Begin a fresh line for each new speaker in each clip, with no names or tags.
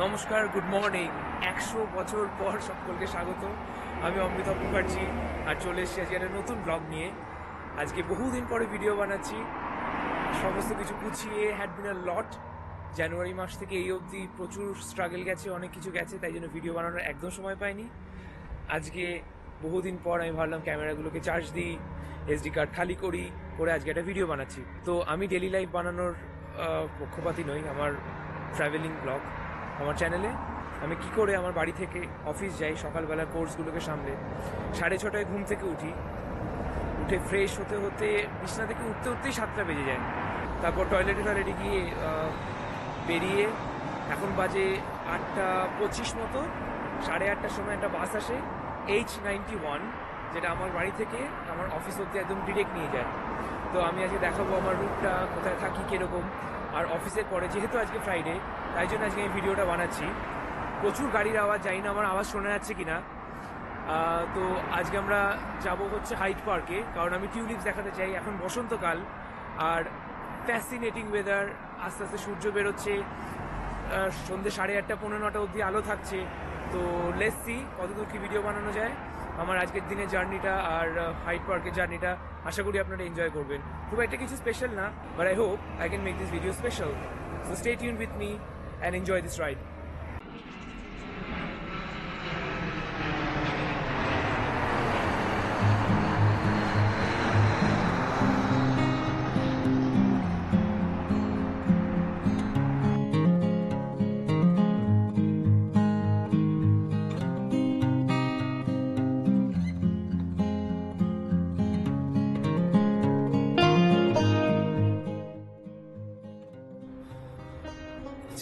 নমস্কার, good morning. 100 বছর পর সকলকে স্বাগত। আমি অমৃতা মুখার্জি আর চলে এসেছি আজকে একটা নতুন ব্লগ নিয়ে। আজকে বহুদিন পরে ভিডিও বানাচ্ছি, সমস্ত কিছু গুছিয়ে। হ্যাড বিন আ লট। জানুয়ারি মাস থেকে এই অবধি প্রচুর স্ট্রাগল গেছে, অনেক কিছু গেছে, তাই জন্য ভিডিও বানানোর একদম সময় পাইনি। আজকে বহুদিন পর আমি ভাবলাম ক্যামেরাগুলোকে চার্জ দিই, এসডি কার্ড খালি করে আজকে একটা ভিডিও বানাচ্ছি। তো আমি ডেলি লাইফ বানানোর পক্ষপাতী নই। আমার ট্রাভেলিং ব্লগ আমার চ্যানেলে আমি কি করে আমার বাড়ি থেকে অফিস যাই, সকালবেলা কোর্সগুলোকে সামলে 6:30টায় ঘুম থেকে উঠে ফ্রেশ হতে হতে বিছানা থেকে উঠতেই 7টা বেজে যায়। তারপর টয়লেটে গিয়ে বেরিয়ে এখন বাজে 8:25 মতো। 8:30টার সময় একটা বাস আসে, H91, যেটা আমার বাড়ি থেকে আমার অফিস অব্দি একদম ডিরেক্ট নিয়ে যায়। তো আমি আজকে দেখাবো আমার রুটটা, কোথায় থাকি, কীরকম। আর অফিসের পরে যেহেতু আজকে ফ্রাইডে, তাই জন্য আজকে আমি ভিডিওটা বানাচ্ছি। প্রচুর গাড়ির আওয়াজ, জানি না আমার আওয়াজ শোনা যাচ্ছে কিনা। তো আজকে আমরা যাব হচ্ছে হাইড পার্কে, কারণ আমি টিউলিপস দেখাতে চাই। এখন বসন্তকাল আর ফ্যাসিনেটিং ওয়েদার। আস্তে আস্তে সূর্য বেরোচ্ছে, সন্ধ্যে 8:30, 8:45 অবধি আলো থাকছে। তো লেটস সি কতদূর কি ভিডিও বানানো যায়। আমার আজকের দিনের জার্নিটা আর হাইড পার্কের জার্নিটা আশা করি আপনারা এনজয় করবেন। খুব একটা কিছু স্পেশাল না, but I hope I can make this video special. So stay tuned with me and enjoy this ride.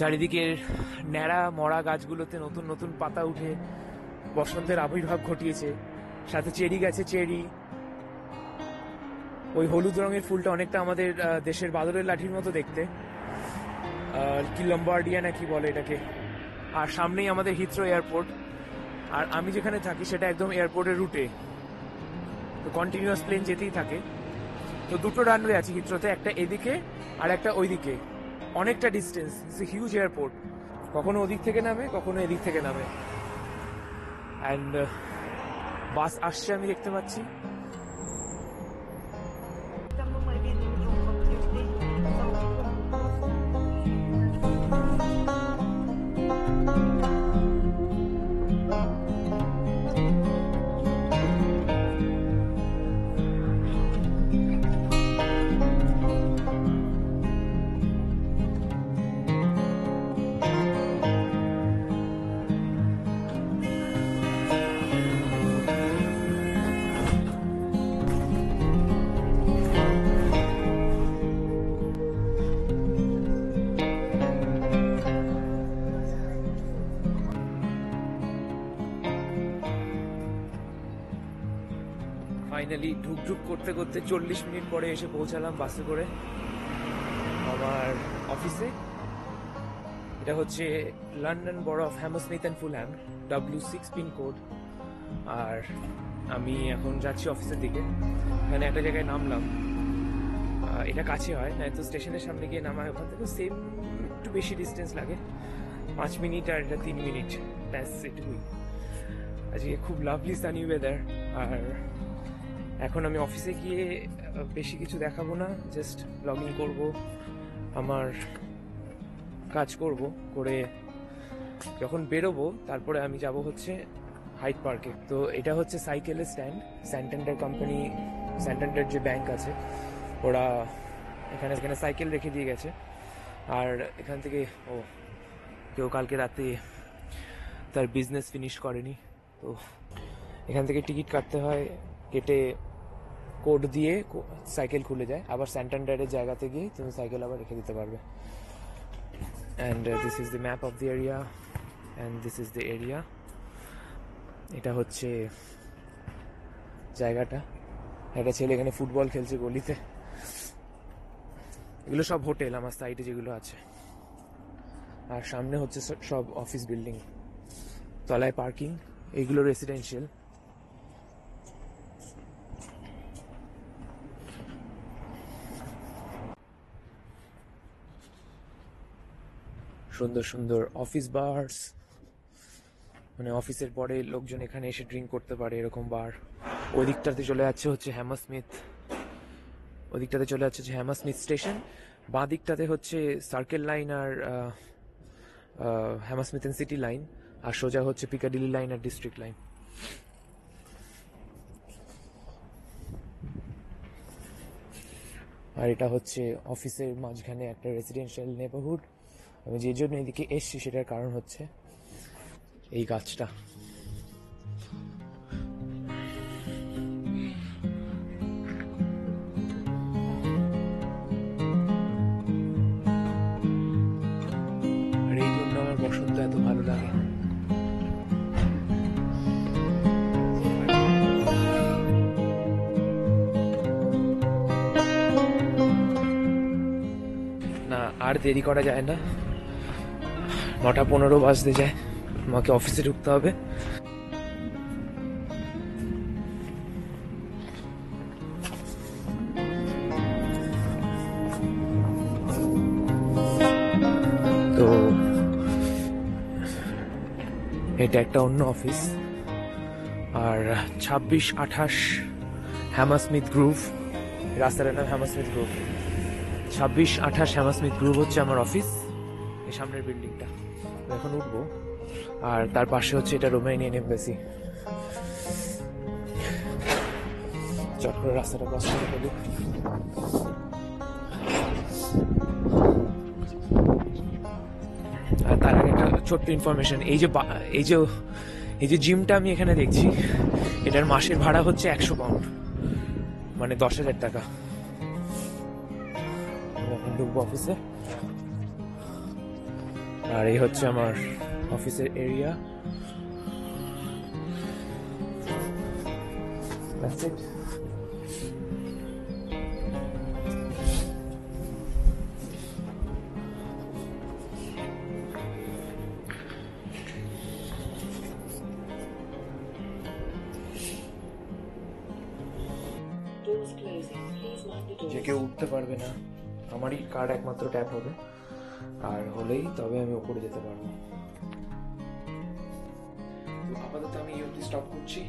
চারিদিকের ন্যাড়া মরা গাছগুলোতে নতুন নতুন পাতা উঠে বসন্তের আবির্ভাব ঘটিয়েছে। সাথে চেরি গাছে চেরি, ওই হলুদ রঙের ফুলটা অনেকটা আমাদের দেশের বাদরের লাঠির মতো দেখতে, কি লম্বার্ডিয়া না কি বলে এটাকে। আর সামনেই আমাদের হিথ্রো এয়ারপোর্ট, আর আমি যেখানে থাকি সেটা একদম এয়ারপোর্টের রুটে। তো কন্টিনিউয়াস প্লেন যেতেই থাকে। তো দুটো রানওয়ে আছে হিথ্রোতে, একটা এদিকে আর একটা ওইদিকে। অনেকটা distance, it's a huge airport. কখনো ওদিক থেকে নামে, কখনো এদিক থেকে নামে। অ্যান্ড বাস আসছে, আমি দেখতে পাচ্ছি। ফাইনালি ঢুক করতে করতে 40 মিনিট পরে এসে পৌঁছালাম বাসে করে আমার অফিসে। এটা হচ্ছে London borough of Hammersmith and Fulham, W6 pincode. আর আমি এখন যাচ্ছি অফিসের দিকে। এখানে একটা জায়গায় নামলাম, এটা কাছে হয় না তো স্টেশনের সামনে গিয়ে নামায়, ওখান থেকে সেম একটু বেশি ডিস্টেন্স লাগে, 5 মিনিট, আর এটা 3 মিনিট, ব্যাস এটুকুই। আজকে খুব লাভলি সানি ওয়েদার। আর এখন আমি অফিসে গিয়ে বেশি কিছু দেখাবো না, জাস্ট ব্লগিং করব, আমার কাজ করে যখন বেরোবো তারপরে আমি যাব হচ্ছে হাইড পার্কে। তো এটা হচ্ছে সাইকেলের স্ট্যান্ড, স্যান্টান্ডার কোম্পানি, স্যান্টান্ডার যে ব্যাংক আছে, ওরা এখানে সাইকেল রেখে দিয়ে গেছে। আর এখান থেকে কেউ কালকে রাতে তার বিজনেস ফিনিশ করেনি, তো এখান থেকে টিকিট কাটতে হয়, কেটে কোড দিয়ে সাইকেল খুলে যায়। আবার স্যান্টান্ডারের জায়গাতে গিয়ে তুমি সাইকেল আবার রেখে দিতে পারবে। And this is the map of the area, and this is the area. এটা হচ্ছে জায়গাটা। একটা ছেলে এখানে ফুটবল খেলছে গলিতে। এগুলো সব হোটেল আমার সাইডে যেগুলো আছে, আর সামনে হচ্ছে সব অফিস বিল্ডিং, তলায় পার্কিং, এইগুলো রেসিডেন্সিয়াল। সুন্দর সুন্দর অফিস বার্স, মানে অফিসের পরে লোকজন এখানে এসে ড্রিঙ্ক করতে পারে এরকম বার। ওই দিকটাতে চলে যাচ্ছে হচ্ছে হ্যামারস্মিথ, ওই দিকটাতে চলে যাচ্ছে হচ্ছে হ্যামারস্মিথ স্টেশন। বাঁ দিকটাতে হচ্ছে সার্কেল লাইন আর হ্যামারস্মিথ এন্ড সিটি লাইন, আর সোজা হচ্ছে পিকাডিলি লাইন আর ডিস্ট্রিক্ট লাইন। আর এটা হচ্ছে অফিসের মাঝখানে একটা রেসিডেন্সিয়াল নেবারহুড। আমি যে জন্য এদিকে এসছি সেটার কারণ হচ্ছে এই গাছটা। আর এই জন্য আমার বসন্ত এত ভালো লাগে। না আর দেরি করা যায় না, 9:15 বাজতে যায়, আমাকে অফিসে ঢুকতে হবে। তো এটা একটা অন্য অফিস। আর 26-28 হ্যামারস্মিথ গ্রুভ, রাস্তাটার নাম হ্যামারস্মিথ গ্রুভ। 26-28 হ্যামারস্মিথ গ্রুভ হচ্ছে আমার অফিস, এই সামনের বিল্ডিংটা। এখন উঠবো। আর তার পাশে হচ্ছে এটা রোমানিয়ান এমবাসি। চট করে রাস্তাটা ক্রস করে ফেলি। আর তার আগে একটা ছোট্ট ইনফরমেশন, এই যে জিমটা আমি এখানে দেখছি, এটার মাসের ভাড়া হচ্ছে 100 পাউন্ড, মানে 10,000 টাকা। এখন ঢুকবো অফিসে। আর এই হচ্ছে আমার অফিসের এরিয়া। That's it. যে কেউ উঠতে পারবে না, আমারই কার্ড একমাত্র ট্যাপ হবে, আর হলেই তবে আমি উপরে যেতে পারবো। তো আপাতত আমি এই অবধি স্টপ করছি,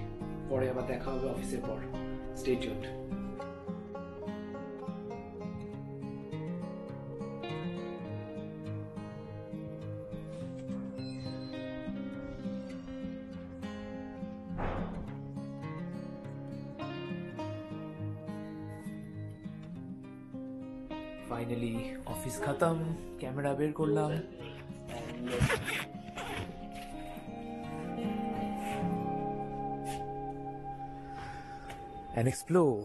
পরে আবার দেখা হবে অফিসের পর। Stay tuned. ফাইনালি অফিস খতম, ক্যামেরা বের করলাম। And explore.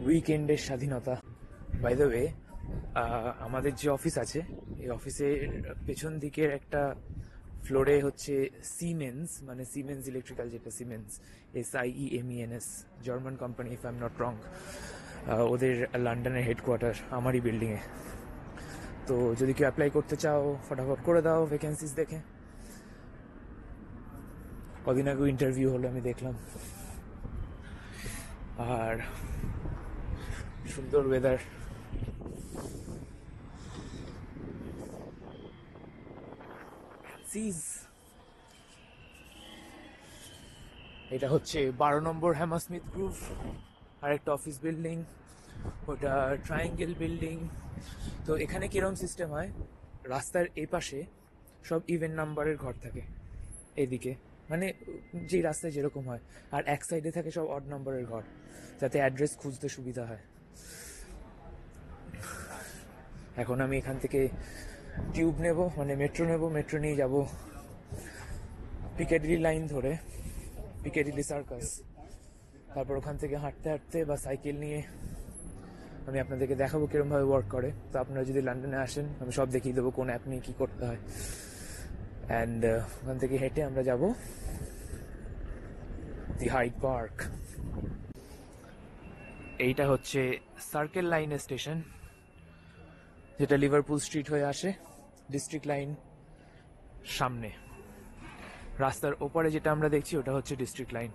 উইকেন্ডের স্বাধীনতা। বাই দ্য ওয়ে, আমাদের যে অফিস আছে, এই অফিসের পেছন দিকের একটা ফ্লোরে হচ্ছে সিমেন্স, মানে সিমেন্স ইলেকট্রিক্যাল, যেটা siemens SIEMENS, German company, if I am not wrong. ওদের লন্ডনের হেডকোয়ার্টার আমারই বিল্ডিংয়ে। তো যদি কেউ অ্যাপ্লাই করতে চাও ফটাফট করে দাও ভ্যাকেন্সিস দেখে। কদিন আগে ইন্টারভিউ হলো, আমি দেখলাম। আর সুন্দর ওয়েদার। এটা হচ্ছে 12 নম্বর হ্যামারস্মিথ গ্রুভ, আর একটা অফিস বিল্ডিং, ওটা ট্রায়াঙ্গেল বিল্ডিং। তো এখানে কিরকম সিস্টেম হয়, রাস্তার এই পাশে সব ইভেন নাম্বারের ঘর থাকে, এদিকে মানে যেই রাস্তায় যেরকম হয়, আর এক সাইডে থাকে সব অড নাম্বারের ঘর, যাতে অ্যাড্রেস খুঁজতে সুবিধা হয়। এখন আমি এখান থেকে টিউব নেব, মানে মেট্রো নেব, মেট্রো নিয়ে যাব পিকাডিলি লাইন ধরে পিকাডিলি সার্কাস। তারপর ওখান থেকে হাঁটতে হাঁটতে বা সাইকেল নিয়ে আমি আপনাদেরকে দেখাবো কিরমভাবে ওয়ার্ক করে। তো আপনারা যদি লন্ডনে আসেন, আমি সব দেখিয়ে দেবো কোন অ্যাপ নিয়ে কী করতে হয়। অ্যান্ড ওখান থেকে হেঁটে আমরা যাব দি হাইড পার্ক। এইটা হচ্ছে সার্কেল লাইনের স্টেশন, যেটা লিভারপুল স্ট্রিট হয়ে আসে। ডিস্ট্রিক্ট লাইন সামনে, রাস্তার ওপারে যেটা আমরা দেখছি ওটা হচ্ছে ডিস্ট্রিক্ট লাইন।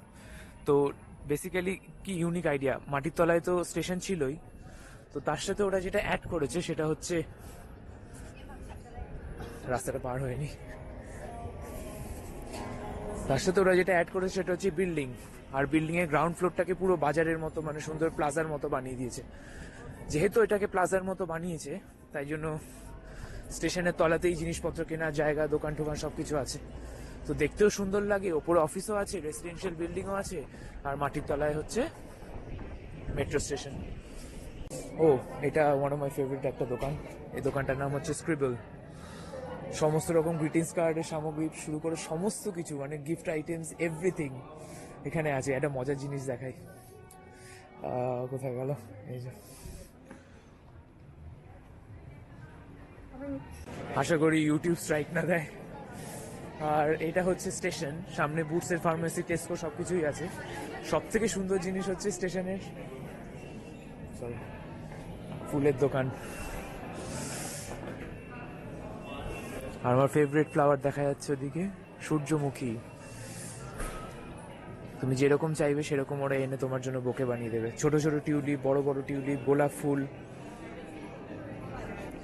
তো বেসিক্যালি কি ইউনিক আইডিয়া, মাটির তলায় তো স্টেশন ছিলই, তো তার সাথে ওরা যেটা অ্যাড করেছে সেটা হচ্ছে, রাস্তাটা পার হয়নি, তার সাথে ওরা যেটা অ্যাড করেছে সেটা হচ্ছে বিল্ডিং। আর বিল্ডিং এর গ্রাউন্ড ফ্লোরটাকে পুরো বাজারের মতো, মানে সুন্দর প্লাজার মতো বানিয়ে দিয়েছে। যেহেতু এটাকে প্লাজার মতো বানিয়েছে, তাই জন্য স্টেশনের তলাতেই জিনিসপত্র কেনার জায়গা, দোকান টোকান সবকিছু আছে। তো দেখতেও সুন্দর লাগে, ওপরে অফিসও আছে, রেসিডেন্সিয়াল বিল্ডিংও আছে, আর মাটির তলায় হচ্ছে মেট্রো স্টেশন। ও, এটা ওয়ান অফ মাই ফেভারিট একটা দোকান। এই দোকানটার নাম হচ্ছে স্ক্রিবল। সমস্ত রকম গ্রিটিংস কার্ডের সামগ্রী শুরু করে সমস্ত কিছু, মানে গিফট আইটেমস এভরিথিং এখানে আছে। একটা মজার জিনিস দেখাই, কোথায় গেল, এই যে, আশা করি ইউটিউব স্ট্রাইক না দেয়। আর এটা হচ্ছে স্টেশন, সামনে বুটসের ফার্মেসি, টেস্কো সবকিছুই আছে। সব থেকে সুন্দর জিনিস হচ্ছে স্টেশনের ফুলের দোকান। আর আমার ফেভারিট ফ্লাওয়ার দেখা যাচ্ছে ওদিকে, সূর্যমুখী। তুমি যেরকম চাইবে সেরকম ওরা এনে তোমার জন্য বোকে বানিয়ে দেবে। ছোট ছোট টিউলিপ, বড় বড় টিউলিপ, গোলাপ ফুল,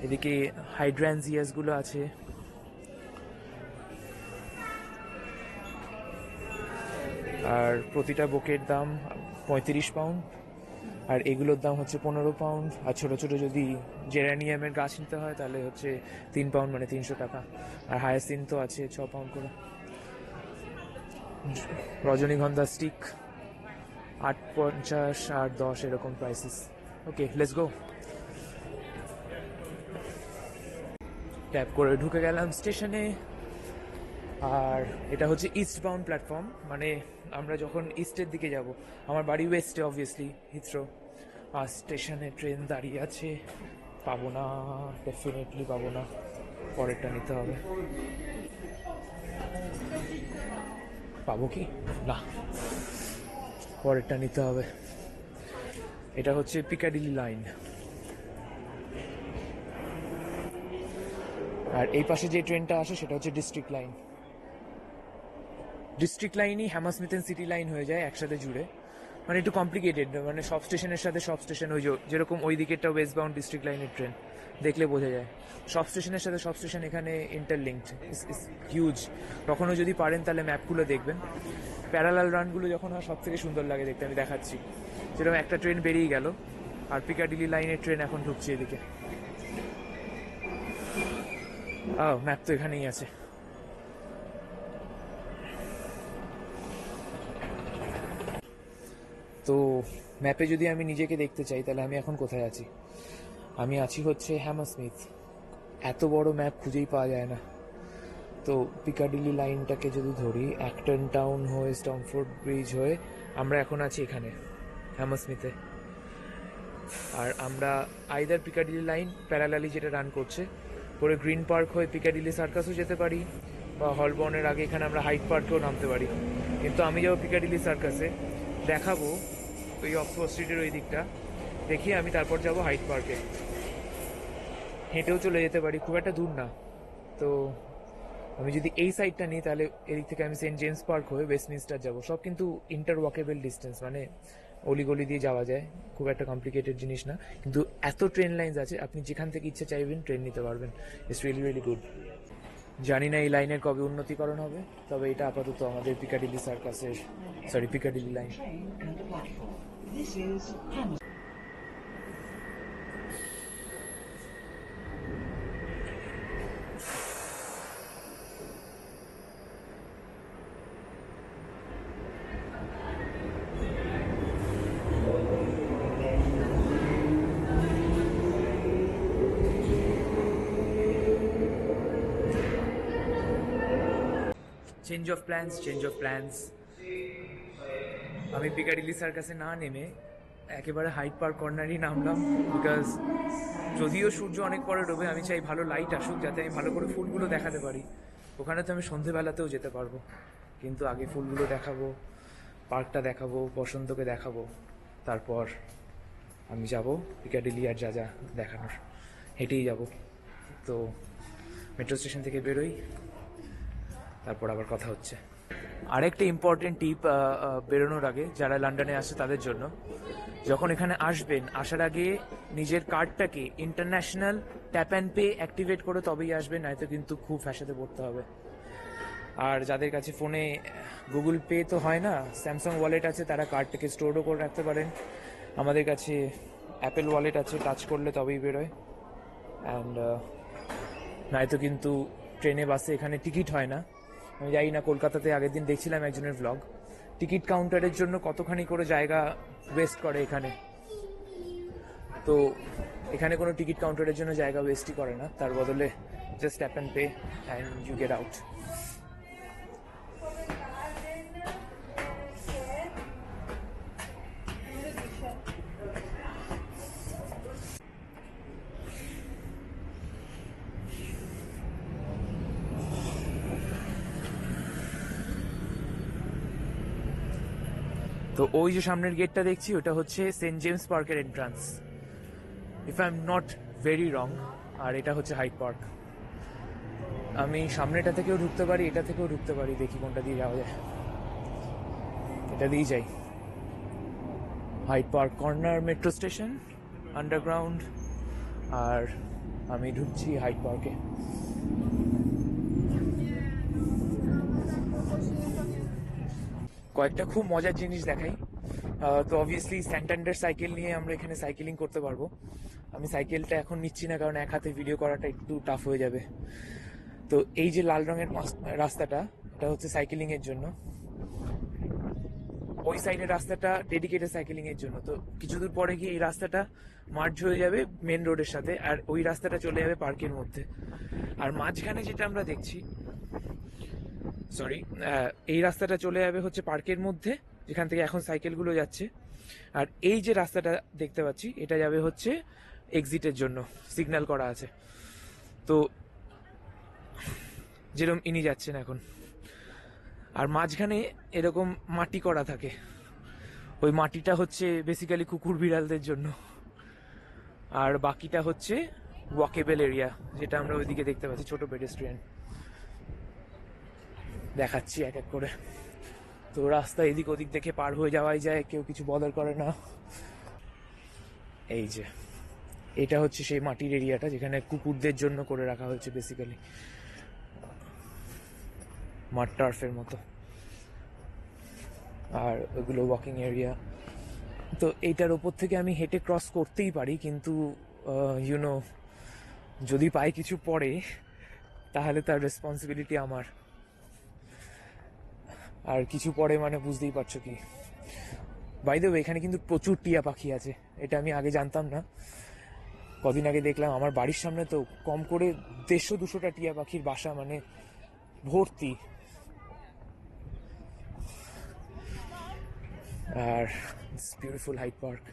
এদিকে হাইড্রানজিয়াস গুলো আছে। আর প্রতিটা বোকের দাম 35 পাউন্ড, আর এগুলোর দাম হচ্ছে 15 পাউন্ড। আর ছোট ছোট যদি জেরানিয়ামের গাছ নিতে হয় তাহলে হচ্ছে 3 পাউন্ড, মানে 300 টাকা। আর হায়াসিন্থ তো আছে 6 পাউন্ড করে। রজনীগন্ধা স্টিক 8.50 আর 10 এরকম prices. Okay, let's go. Tap করে ঢুকে গেলাম স্টেশনে। আর এটা হচ্ছে ইস্ট বাউন্ড প্ল্যাটফর্ম, মানে আমরা যখন ইস্টের দিকে যাব। আমার বাড়ি ওয়েস্টে অবভিয়াসলি, হিথ্রো। আর স্টেশনে ট্রেন দাঁড়িয়ে আছে, পাবো না, ডেফিনেটলি পাবো না, পরেরটা নিতে হবে। পাবো কি না, পরেরটা নিতে হবে। এটা হচ্ছে পিকাডিলি লাইন। আর এই পাশে যে ট্রেনটা আসে সেটা হচ্ছে ডিস্ট্রিক্ট লাইন। ডিস্ট্রিক্ট লাইনই হ্যামারস্মিথ এন্ড সিটি লাইন হয়ে যায় একসাথে জুড়ে, মানে একটু কমপ্লিকেটেড, মানে সব স্টেশনের সাথে সব স্টেশন, ওই যেরকম ওই দিকেরটা ওয়েস্ট বাউন্ড ডিস্ট্রিক্ট লাইনের ট্রেন, দেখলে বোঝা যায় সব স্টেশনের সাথে সব স্টেশন এখানে ইন্টারলিঙ্কড, হিউজ। কখনো যদি পারেন তাহলে ম্যাপগুলো দেখবেন। প্যারালাল রানগুলো যখন হয় সব থেকে সুন্দর লাগে দেখতে, আমি দেখাচ্ছি। যেরকম একটা ট্রেন বেরিয়ে গেল, আর পিকাডিলি লাইনের ট্রেন এখন ঢুকছে এদিকে। ম্যাপ তো এখানেই আছে। তো ম্যাপে যদি আমি নিজেকে দেখতে চাই তাহলে আমি এখন কোথায় আছি? আমি আছি হচ্ছে হ্যামারস্মিথ। এত বড় ম্যাপ খুঁজেই পাওয়া যায় না। তো পিকাডিলি লাইনটাকে যদি ধরি, অ্যাক্টন টাউন হয়ে স্টমফোর্ড ব্রিজ হয়ে আমরা এখন আছি এখানে হ্যামারস্মিথে। আর আমরা আইদার পিকাডিলি লাইন প্যারালালি যেটা রান করছে করে গ্রিন পার্ক হয়ে পিকাডিলি সার্কাসও যেতে পারি, বা হলবর্নের আগে এখানে আমরা হাইড পার্কেও নামতে পারি। কিন্তু আমি যাবো পিকাডিলি সার্কাসে, দেখাবো ওই অক্সফোর্ড স্ট্রিটের ওই দিকটা দেখিয়ে আমি তারপর যাব হাইড পার্কে। হেঁটেও চলে যেতে পারি, খুব একটা দূর না। তো আমি যদি এই সাইডটা নিই তাহলে এদিক থেকে আমি সেন্ট জেমস পার্ক হয়ে ওয়েস্টমিনস্টার যাব। সব কিন্তু ইন্টার ওয়াকেবল ডিস্টেন্স, মানে অলিগলি দিয়ে যাওয়া যায়, খুব একটা কমপ্লিকেটেড জিনিস না। কিন্তু এত ট্রেন লাইনস আছে, আপনি যেখান থেকে ইচ্ছে চাইবেন ট্রেন নিতে পারবেন। It's really really good. জানি না এই লাইনের কবে উন্নতিকরণ হবে, তবে এটা আপাতত আমাদের পিকাডিলি সার্কাসের, Piccadilly line. Change of plans. আমি পিকাডিলি সার্কাসে না নেমে একেবারে হাইড পার্ক কর্নারই নামলাম, বিকজ যদিও সূর্য অনেক পরে ডোবে, আমি চাই ভালো লাইট আসুক যাতে আমি ভালো করে ফুলগুলো দেখাতে পারি। ওখানে তো আমি সন্ধেবেলাতেও যেতে পারবো, কিন্তু আগে ফুলগুলো দেখাবো, পার্কটা দেখাবো, বসন্তকে দেখাবো, তারপর আমি যাব পিকাডিলি আর যা যা দেখানোর, হেঁটেই যাব। তো মেট্রো স্টেশন থেকে বেরোই, তারপর আবার কথা হচ্ছে। আরেকটা ইম্পর্টেন্ট টিপ বেরোনোর আগে যারা লন্ডনে আসে তাদের জন্য, যখন এখানে আসবেন আসার আগে নিজের কার্ডটাকে international tap and pay activate করে তবেই আসবেন, নয়তো কিন্তু খুব ফ্যাসাতে পড়তে হবে। আর যাদের কাছে ফোনে গুগল পে তো হয় না, স্যামসাং ওয়ালেট আছে, তারা কার্ডটাকে স্টোরও করে রাখতে পারেন। আমাদের কাছে অ্যাপেল ওয়ালেট আছে, টাচ করলে তবেই বেরোয়। অ্যান্ড নয়তো কিন্তু ট্রেনে বাসে এখানে টিকিট হয় না। আমি জানি না, কলকাতাতে আগের দিন দেখছিলাম একজনের ভ্লগ, টিকিট কাউন্টারের জন্য কতখানি করে জায়গা ওয়েস্ট করে এখানে। তো এখানে কোনো টিকিট কাউন্টারের জন্য জায়গা ওয়েস্টই করে না, তার বদলে just tap and pay and you get out. তো ওই যে সামনের গেটটা দেখছি, ওটা হচ্ছে সেন্ট জেমস পার্কের entrance, if I am not very wrong. আর এটা হচ্ছে হাইড পার্ক। আমি সামনেটা থেকেও ঢুকতে পারি, এটা থেকেও ঢুকতে পারি, দেখি কোনটা দিয়ে যাওয়া যায়। এটা দিয়েই যাই। Hyde Park Corner metro station, underground, আর আমি ঢুকছি হাইড পার্কে। কয়েকটা খুব মজার জিনিস দেখাই। তো অবভিয়াসলি স্যান্টান্ডার সাইকেল নিয়ে আমরা এখানে সাইকেলিং করতে পারবো। আমি সাইকেলটা এখন নিচ্ছি না, কারণ এক হাতে ভিডিও করাটা একটু টাফ হয়ে যাবে। তো এই যে লাল রঙের রাস্তাটা, এটা হচ্ছে সাইকেলিং এর জন্য। ওই সাইডের রাস্তাটা ডেডিকেটেড সাইকেলিং এর জন্য। তো কিছু দূর পরে গিয়ে এই রাস্তাটা মার্জ হয়ে যাবে মেন রোডের সাথে, আর ওই রাস্তাটা চলে যাবে পার্কের মধ্যে। আর মাঝখানে যেটা আমরা দেখছি, এই রাস্তাটা চলে যাবে হচ্ছে পার্কের মধ্যে, যেখান থেকে এখন সাইকেলগুলো যাচ্ছে। আর এই যে রাস্তাটা দেখতে পাচ্ছি, এটা যাবে হচ্ছে এক্সিটের জন্য, সিগন্যাল করা আছে। তো যেরকম ইনি যাচ্ছেন এখন, আর মাঝখানে এরকম মাটি করা থাকে, ওই মাটিটা হচ্ছে বেসিক্যালি কুকুর বিড়ালদের জন্য। আর বাকিটা হচ্ছে ওয়াকেবল এরিয়া, যেটা আমরা ওইদিকে দেখতে পাচ্ছি, ছোট পেডেস্ট্রিয়ান। দেখাচ্ছি এক এক করে। তো রাস্তা এদিক ওদিক দেখে পার হয়ে যাওয়াই যায়, কেউ কিছু বদার করে না। এই যে এটা হচ্ছে সেই মাটির এরিয়াটা, যেখানে কুকুরদের জন্য করে রাখা হয়েছে, বেসিক্যালি মাঠ টার্ফের মতো। আর ওগুলো ওয়াকিং এরিয়া। তো এইটার ওপর থেকে আমি হেঁটে ক্রস করতেই পারি, কিন্তু ইউনো যদি পায়ে কিছু পড়ে তাহলে তার রেসপন্সিবিলিটি আমার। আর কিছু পড়ে মানে বুঝতেই পারছো কি। বাই দ্য ওয়ে, এখানে কিন্তু প্রচুর টিয়া পাখি আছে, এটা আমি আগে জানতাম না। কদিন আগে দেখলাম আমার বাড়ির সামনে তো কম করে 150-200টা টিয়া পাখির বাসা, মানে ভর্তি। আর বিউটিফুল হাইড পার্ক।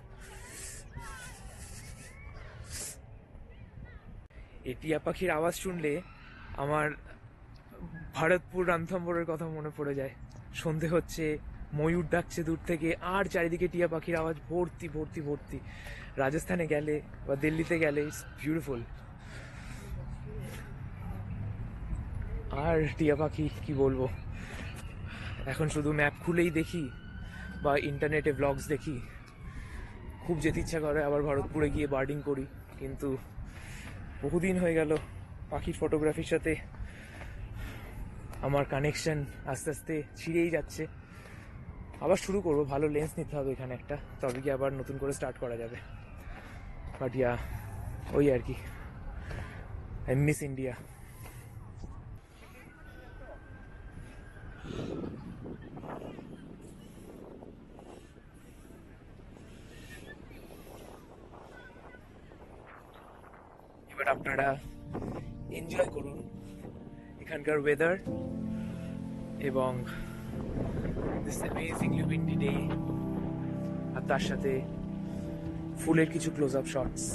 এই টিয়া পাখির আওয়াজ শুনলে আমার ভারতপুর রণথম্বরের কথা মনে পড়ে যায়। সন্ধে হচ্ছে, ময়ূর ডাকছে দূর থেকে, আর চারিদিকে টিয়া পাখির আওয়াজ ভর্তি ভর্তি ভর্তি। রাজস্থানে গেলে বা দিল্লিতে গেলে ইটস বিউটিফুল। আর টিয়া পাখি কি বলবো, এখন শুধু ম্যাপ খুলেই দেখি বা ইন্টারনেটে ব্লগস দেখি। খুব যেতে ইচ্ছা করে আবার ভারতপুরে গিয়ে বার্ডিং করি, কিন্তু বহুদিন হয়ে গেল পাখির ফটোগ্রাফির সাথে আমার কানেকশন আস্তে আস্তে ছিঁড়েই যাচ্ছে। আবার শুরু করবো, ভালো লেন্স নিতে হবে এখানে একটা, তবে কি আবার নতুন করে স্টার্ট করা যাবে। বাট ইয়া, ওই আর কি, আই মিস ইন্ডিয়া। এবার আপনারা এনজয় করুন এখানকার ওয়েদার এবং দিস অ্যামেজিংলি উইন্ডি ডে, আর তার সাথে ফুলের কিছু ক্লোজ আপ শটস।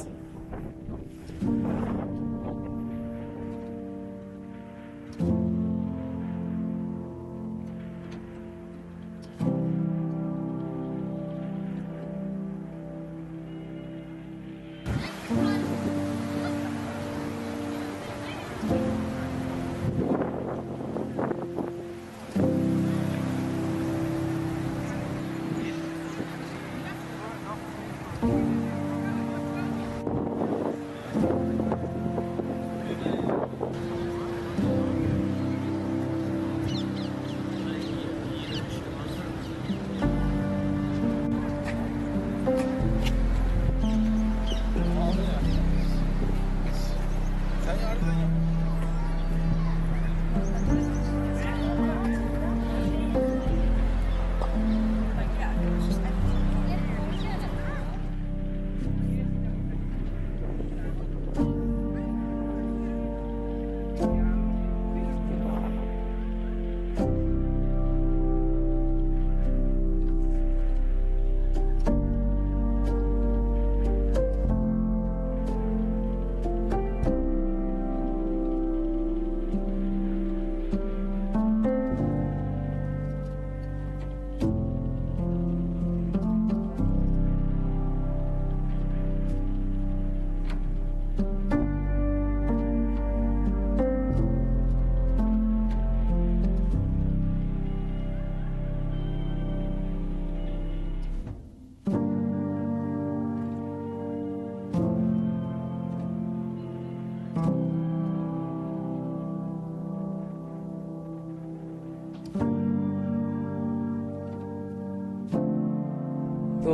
তো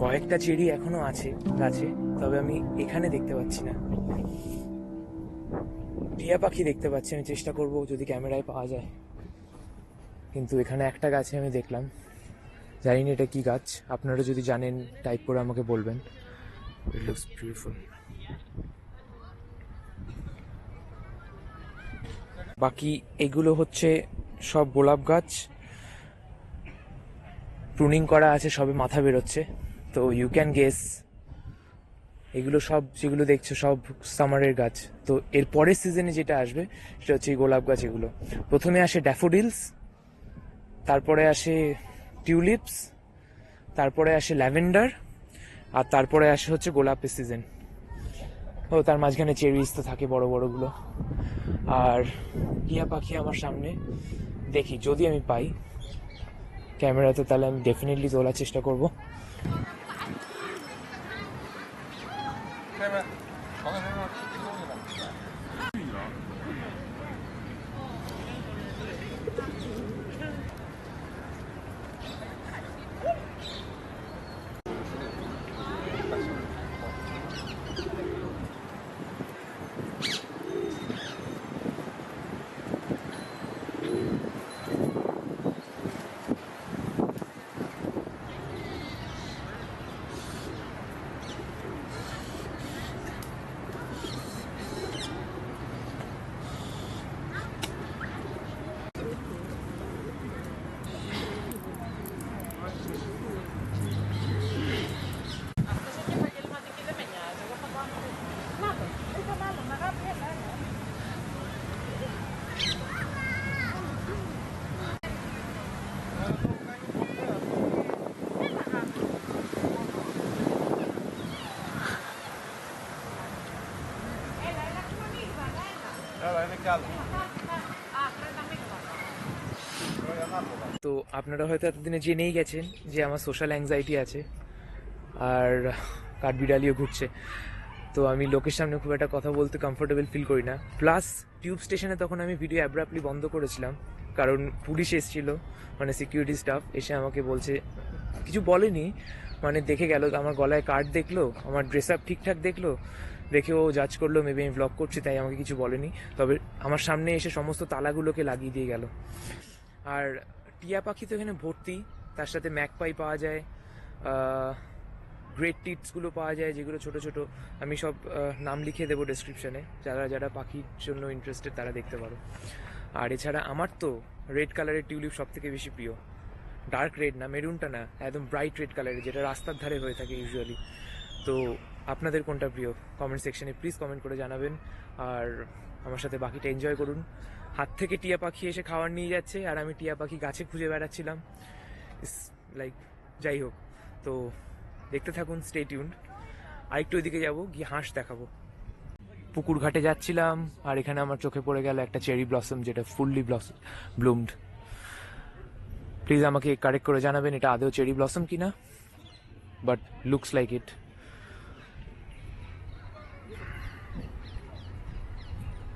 কয়েকটা চেরি এখনো আছে গাছে, তবে আমি এখানে দেখতে পাচ্ছি না। টিয়া পাখি দেখতে পাচ্ছি, আমি চেষ্টা করব যদি ক্যামেরায় পাওয়া যায়। কিন্তু এখানে একটা গাছে আমি দেখলাম, জানি না এটা কি গাছ, আপনারা যদি জানেন টাইপ করে আমাকে বলবেন। It looks beautiful. বাকি এগুলো হচ্ছে সব গোলাপ গাছ, প্রুনিং করা আছে, সবে মাথা বেরোচ্ছে। তো ইউ ক্যান গেস এগুলো সব যেগুলো দেখছো সব সামারের গাছ। তো এর পরের সিজনে যেটা আসবে সেটা হচ্ছে এই গোলাপ গাছ। এগুলো প্রথমে আসে ড্যাফোডিলস, তারপরে আসে টিউলিপস, তারপরে আসে ল্যাভেন্ডার, আর তারপরে আসে হচ্ছে গোলাপের সিজন। ও তার মাঝখানে চেরিজ তো থাকে বড় বড়গুলো। আর টিয়া পাখি আমার সামনে, দেখি যদি আমি পাই ক্যামেরাতে, তাহলে আমি ডেফিনেটলি তোলার চেষ্টা করব। তো আপনারা হয়তো এতদিনে জেনেই গেছেন যে আমার সোশ্যাল অ্যাংজাইটি আছে, আর কাঠবিড়ালিও ঘুরছে। তো আমি লোকের সামনে খুব একটা কথা বলতে কমফোর্টেবল ফিল করি না। প্লাস টিউব স্টেশনে তখন আমি ভিডিও অ্যাব্রাপ্টলি বন্ধ করেছিলাম, কারণ পুলিশ এসেছিল, মানে সিকিউরিটি স্টাফ এসে আমাকে বলছে, কিছু বলেনি, মানে দেখে গেল, আমার গলায় কার্ড দেখলো, আমার ড্রেস আপ ঠিকঠাক দেখলো, দেখে ও জাজ করলো মেবি আমি ব্লগ করছি, তাই আমাকে কিছু বলেনি। তবে আমার সামনে এসে সমস্ত তালাগুলোকে লাগিয়ে দিয়ে গেল। আর টিয়া পাখি তো এখানে ভর্তি, তার সাথে ম্যাকপাই পাওয়া যায়, গ্রেট টিটসগুলো পাওয়া যায়, যেগুলো ছোট ছোট। আমি সব নাম লিখে দেবো ডেসক্রিপশনে, যারা যারা পাখির জন্য ইন্টারেস্টেড তারা দেখতে পারো। আর এছাড়া আমার তো রেড কালারের টিউলিপ সব থেকে বেশি প্রিয়। ডার্ক রেড না, মেরুনটা না, একদম ব্রাইট রেড কালারের, যেটা রাস্তার ধারে হয়ে থাকে ইউজুয়ালি। তো আপনাদের কোনটা প্রিয় কমেন্ট সেকশনে প্লিজ কমেন্ট করে জানাবেন। আর আমার সাথে বাকিটা এনজয় করুন। হাত থেকে টিয়া পাখি এসে খাবার নিয়ে যাচ্ছে, আর আমি টিয়া পাখি গাছে খুঁজে বেড়াচ্ছিলাম। লাইক যাই হোক, তো দেখতে থাকুন, স্টে টিউনড। আরেকটু ওইদিকে যাবো, গিয়ে হাঁস দেখাবো। পুকুর ঘাটে যাচ্ছিলাম, আর এখানে আমার চোখে পড়ে গেল একটা চেরি ব্লসম, যেটা ফুললি ব্লুমড। প্লিজ আমাকে কারেক্ট করে জানাবেন এটা আদৌ চেরি ব্লসম কিনা, বাট লুকস লাইক ইট।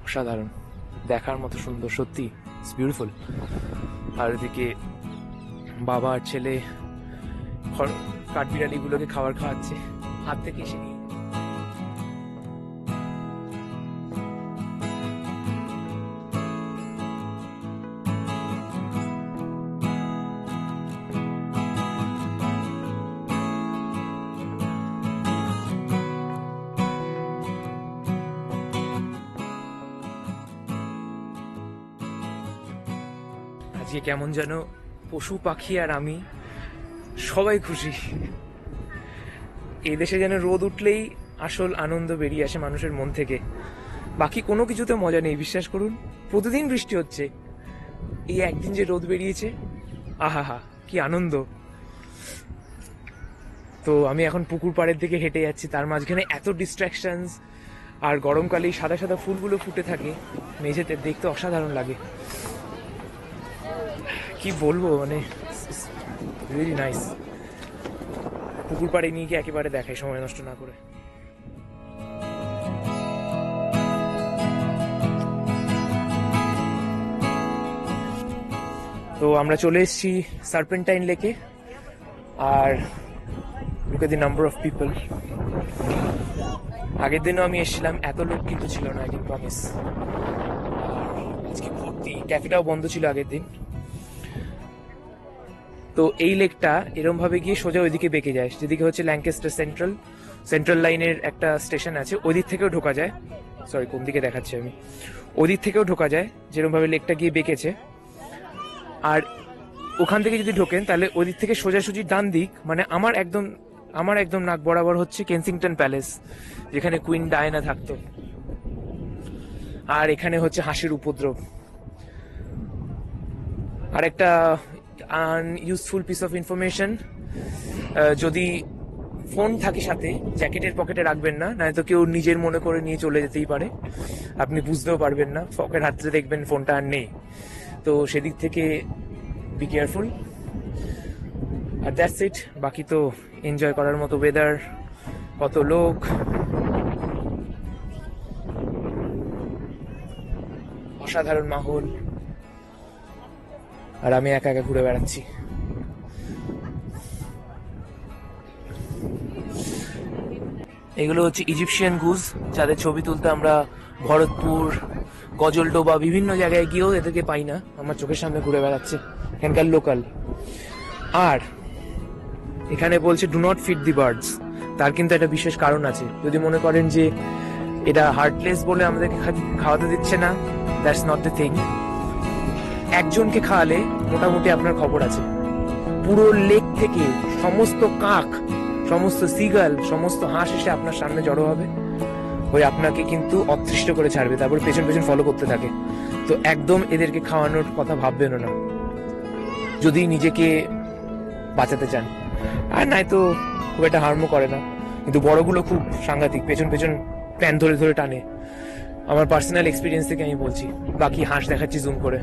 অসাধারণ, দেখার মতো সুন্দর, সত্যি ইটস বিউটিফুল। আর ওদিকে বাবা আর ছেলে কাঠবিড়ালিগুলোকে খাবার খাওয়াচ্ছে হাত থেকে এসে নিয়ে। আজকে কেমন যেন পশু পাখি আর আমি সবাই খুশি। এই দেশে যেন রোদ উঠলেই আসল আনন্দ বেরিয়ে আসে মানুষের মন থেকে, বাকি কোনো কিছুতে মজা নেই, বিশ্বাস করুন। প্রতিদিন বৃষ্টি হচ্ছে, এই একদিন যে রোদ বেরিয়েছে, আহা কি আনন্দ। তো আমি এখন পুকুর পাড়ের দিকে হেঁটে যাচ্ছি, তার মাঝখানে এত ডিস্ট্রাকশনস, আর গরমকালে সাদা সাদা ফুলগুলো ফুটে থাকে মেঝেতে, দেখতে অসাধারণ লাগে। কি বলবো, মানে রিয়েলি নাইস। পুকুর পাড়ে নিয়ে গিয়ে একেবারে দেখাই সময় নষ্ট না করে। তো আমরা চলে এসেছি সার্পেন্টাইন লেকে, আর look at the number of people. আগের দিনও আমি এসেছিলাম, এত লোক কিন্তু ছিল না, আই ক্যান প্রমিস। আজকে ভর্তি, ক্যাফেটাও বন্ধ ছিল আগের দিন। তো এই লেকটা এরম ভাবে গিয়ে সোজা ওইদিকে বেঁকে যায়, যেদিকে হচ্ছে ল্যাঙ্কাস্টার সেন্ট্রাল লাইনের একটা স্টেশন আছে, ওই দিক থেকেও ঢোকা যায়। সরি, কোন দিকে দেখাচ্ছি আমি, ওই দিক থেকেও ঢোকা যায়, যেরকম ভাবে লেকটা গিয়ে বেঁকেছে। আর ওখান থেকে যদি ঢোকেন তাহলে ওই দিক থেকে সোজাসুজি ডান দিক, মানে আমার একদম নাক বরাবর হচ্ছে কেনসিংটন প্যালেস, যেখানে কুইন ডায়ানা থাকতো। আর এখানে হচ্ছে হাসির উপদ্রব। আর একটা ইউজফুল পিস অফ ইনফরমেশন, যদি ফোন থাকে সাথে জ্যাকেটের পকেটে রাখবেন না, নয়তো কেউ নিজের মনে করে নিয়ে চলে যেতেই পারে, আপনি বুঝতেও পারবেন না, পকেট হাতে দেখবেন ফোনটা আর নেই। তো সেদিক থেকে বি কেয়ারফুল। আর দ্যাটস ইট। বাকি তো এনজয় করার মতো ওয়েদার, কত লোক, অসাধারণ মাহল, আর আমি একা একা ঘুরে বেড়াচ্ছি। এগুলো হচ্ছে ইজিপশিয়ান গুজ, যাদের ছবি তুলতে আমরা ভরতপুর, গজলডোবা বিভিন্ন জায়গায় গিয়েও এদেরকে পাই না, আমার চোখের সামনে ঘুরে বেড়াচ্ছে, এখানকার লোকাল। আর এখানে বলছে do not feed the birds, তার কিন্তু একটা বিশেষ কারণ আছে। যদি মনে করেন যে এটা হার্টলেস বলে আমাদেরকে খাওয়াতে দিচ্ছে না, দ্যাটস নট দ্য থিং। একজনকে খাওয়ালে মোটামুটি আপনার খবর আছে, পুরো লেক থেকে সমস্ত কাক, সমস্ত সিগাল, সমস্ত হাঁস এসে আপনার সামনে জড়ো হবে, ওই আপনাকে কিন্তু অতৃষ্ট করে ছাড়বে, তারপর পেছন পেছন ফলো করতে থাকে। তো একদম এদেরকে খাওয়ানোর কথা ভাববেন না, যদি নিজেকে বাঁচাতে চান। আর নাই তো খুব একটা হার্মও করে না, কিন্তু বড়গুলো খুব সাংঘাতিক, পেছন পেছন প্যান ধরে ধরে টানে। আমার পার্সোনাল এক্সপিরিয়েন্স থেকে আমি বলছি, বাকি হাঁস দেখাচ্ছি জুম করে।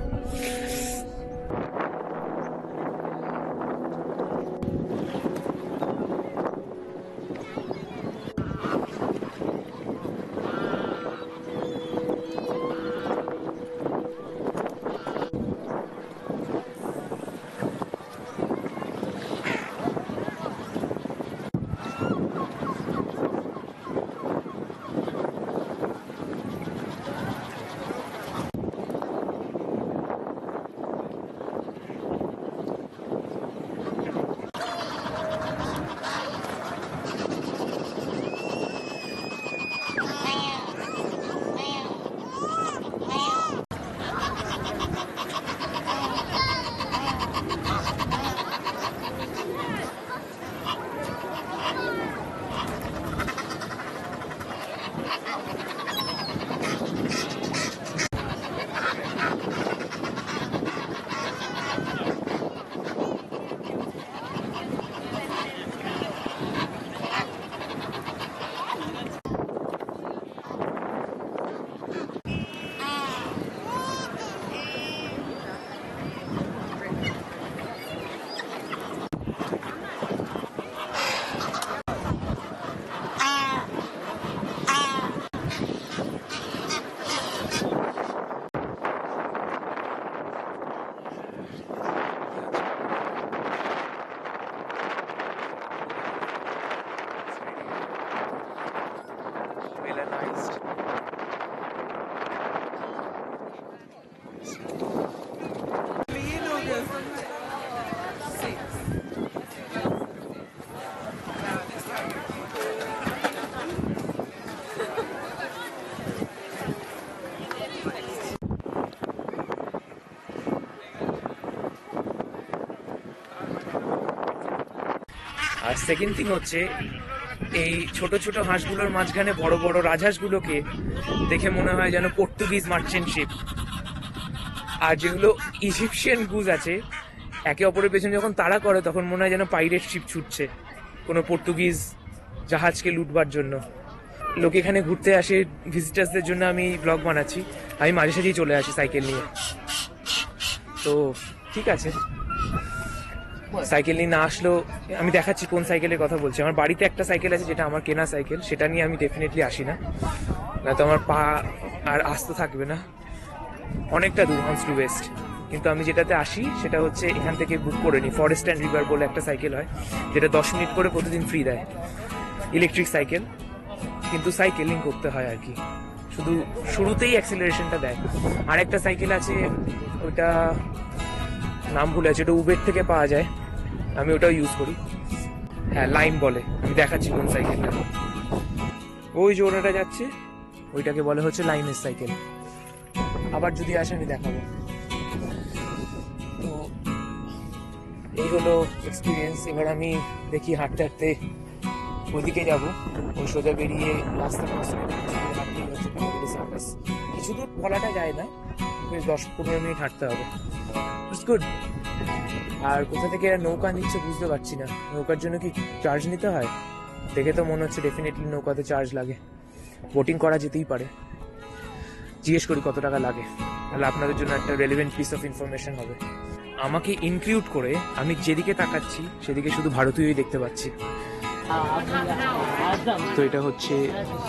আর সেকেন্ড থিং হচ্ছে, এই ছোট ছোট হাঁসগুলোর মাঝখানে বড় বড় রাজহাঁসগুলোকে দেখে মনে হয় যেন পর্তুগিজ মার্চেন্ট শিপ। আর যেগুলো ইজিপশিয়ান গুজ আছে, একে অপরের পেছনে যখন তাড়া করে তখন মনে হয় যেন পাইরেট শিপ ছুটছে কোনো পর্তুগিজ জাহাজকে লুটবার জন্য। লোক এখানে ঘুরতে আসে, ভিজিটার্সদের জন্য আমি ব্লগ বানাচ্ছি, আমি মাঝে সাঝেই চলে আসি সাইকেল নিয়ে। তো ঠিক আছে, সাইকেল নিয়ে না আসলেও আমি দেখাচ্ছি কোন সাইকেলের কথা বলছি। আমার বাড়িতে একটা সাইকেল আছে, যেটা আমার কেনা সাইকেল, সেটা নিয়ে আমি ডেফিনেটলি আসি না, নয়তো আমার পা আর আস্ত থাকবে না, অনেকটা দূর, হান্স টু ওয়েস্ট। কিন্তু আমি যেটাতে আসি সেটা হচ্ছে এখান থেকে বুক করে নিই। ফরেস্ট অ্যান্ড রিভার বলে একটা সাইকেল হয়, যেটা 10 মিনিট করে প্রতিদিন ফ্রি দেয়, ইলেকট্রিক সাইকেল, কিন্তু সাইকেলিং করতে হয় আর কি, শুধু শুরুতেই অ্যাক্সিলারেশনটা দেয়। আর একটা সাইকেল আছে, ওটা নাম ভুলে আছে, ওটা উবের থেকে পাওয়া যায়, আমি ওটাও ইউজ করি। হ্যাঁ, লাইম বলে, আমি দেখাচ্ছি কোন সাইকেলটা। ওই যে ওটা যাচ্ছে, ওইটাকে বলে হচ্ছে লাইমের সাইকেল। আবার যদি আসে আমি দেখাবো। তো এই হলো এক্সপিরিয়েন্স। এবার আমি দেখি হাঁটতে হাঁটতে ওইদিকে যাবো, ওই সোজা বেরিয়ে রাস্তা ক্রস করে হাঁটতেই হচ্ছে পিকাডিলি সার্কাস। কিছু দূর বলাটা যায় না, বেশ 10-15 মিনিট হাঁটতে হবে। It's good. আর কোথা থেকে নৌকা নিচ্ছে বুঝতে পারছি না। নৌকার জন্য কি চার্জ নিতে হয়? দেখে তো মনে হচ্ছে ডেফিনেটলি নৌকাতে চার্জ লাগে। বোটিং করা যেতেই পারে, জিজ্ঞেস করি কত টাকা লাগে, তাহলে আপনাদের জন্য একটা রেলিভেন্ট পিস অফ ইনফরমেশন হবে। আমাকে ইনক্লুড করে আমি যেদিকে তাকাচ্ছি সেদিকে শুধু ভারতীয়ই দেখতে পাচ্ছি। তো এটা হচ্ছে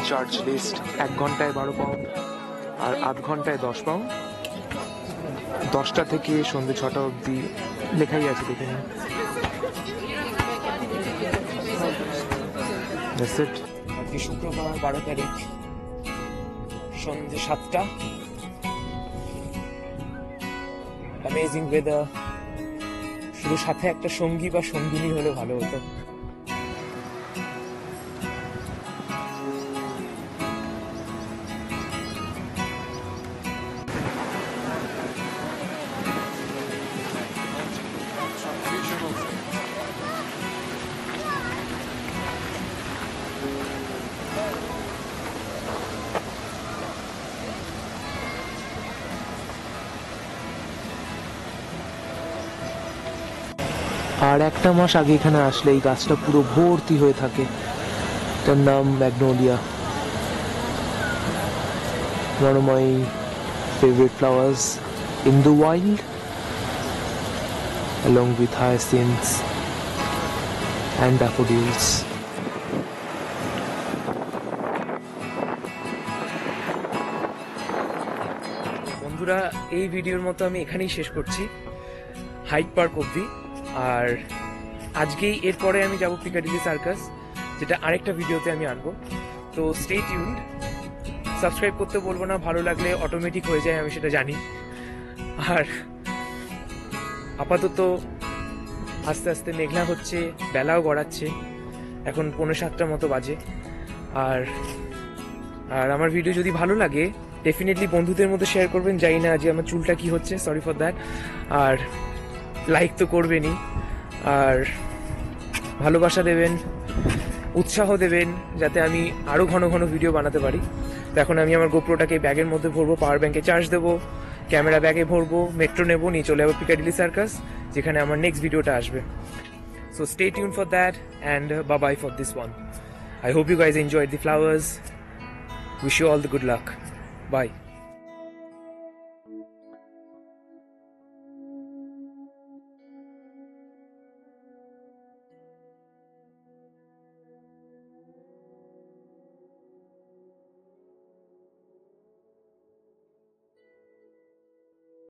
চার্জ লিস্ট। 1 ঘন্টায় 12 পাউন্ড আর 8 ঘন্টায় 10 পাউন্ড। 10টা থেকে সন্ধ্যে 6টা অবধি লেখাই আছে, দেখে নিন। আজকে শুক্রবার 12 তারিখ, সন্ধ্যে 7টা। অ্যামেজিং ওয়েদার, শুধু সাথে একটা সঙ্গী বা সঙ্গিনী হলে ভালো হতো। আর একটা মাস আগে এখানে আসলে এই গাছটা পুরো ভর্তি হয়ে থাকে। তার নাম magnolia, one of my favorite flowers in the wild, along with hyacinths and daffodils. বন্ধুরা, এই ভিডিওর মতো আমি এখানেই শেষ করছি, হাইড পার্ক অবধি। আর আজকেই এরপরে আমি যাব পিকাডিলি সার্কাস, যেটা আরেকটা ভিডিওতে আমি আনবো। তো স্টে টিউনড। সাবস্ক্রাইব করতে বলবো না, ভালো লাগলে অটোমেটিক হয়ে যায়, আমি সেটা জানি। আর আপাতত আস্তে আস্তে মেঘলা হচ্ছে, বেলাও গড়াচ্ছে, এখন 6:45 মতো বাজে। আর আমার ভিডিও যদি ভালো লাগে ডেফিনেটলি বন্ধুদের মধ্যে শেয়ার করবেন। জানি না যে আমার চুলটা কি হচ্ছে, সরি ফর দ্যাট। আর লাইক তো করবেনই, আর ভালোবাসা দেবেন, উৎসাহ দেবেন, যাতে আমি আরও ঘন ঘন ভিডিও বানাতে পারি। তো এখন আমি আমার গোপ্রোটাকে ব্যাগের মধ্যে ভরবো, পাওয়ার ব্যাঙ্কে চার্জ দেবো, ক্যামেরা ব্যাগে ভরবো, মেট্রো নেবো, নিয়ে চলে যাবো পিকাডিলি সার্কাস, যেখানে আমার নেক্সট ভিডিওটা আসবে। So stay tune for that and bye for this one. I hope you guys enjoyed the flowers. Wish you all the good luck. Bye.